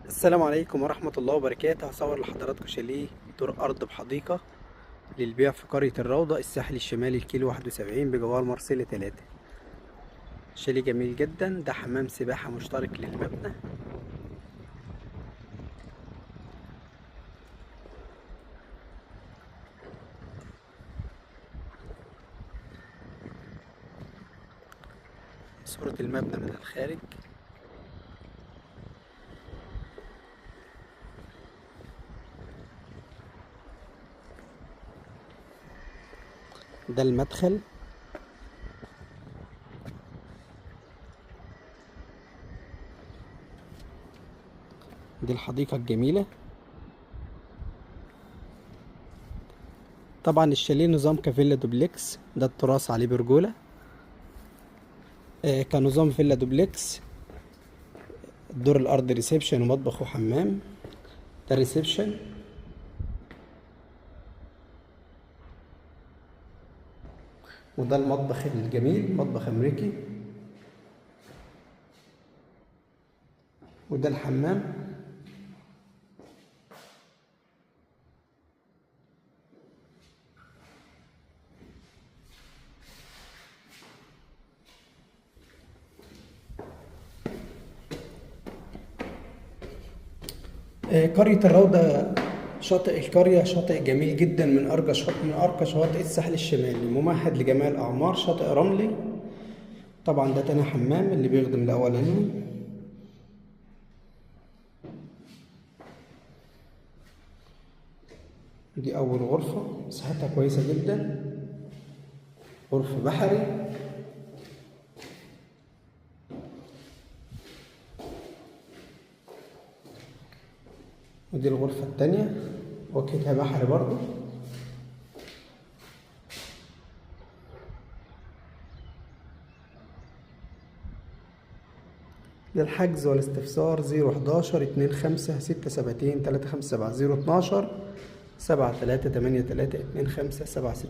السلام عليكم ورحمة الله وبركاته. هصور لحضراتكم شاليه دور أرض بحديقة للبيع في قرية الروضة، الساحل الشمالي، الكيلو 71 بجوار مرسيليا 3. شاليه جميل جدا، ده حمام سباحة مشترك للمبنى. صورة المبنى من الخارج. ده المدخل. دي الحديقة الجميلة. طبعا الشاليه نظام كفيلا دوبلكس، ده التراث عليه برجولة. كنظام فيلا دوبلكس. الدور الأرض ريسبشن ومطبخ وحمام. ده الريسبشن. وده المطبخ الجميل، مطبخ أمريكي. وده الحمام. قرية الروضة، شاطئ القرية شاطئ جميل جدا، من أرقى شواطئ الساحل الشمالي، ممهد لجميع الأعمار، شاطئ رملي. طبعا ده تاني حمام اللي بيخدم الأولاني. دي أول غرفة، مساحتها كويسة جدا، غرفة بحري. ودي الغرفة التانية، واجهتها بحري برضو. للحجز والاستفسار 011-25-672-357، 012-7383-2576.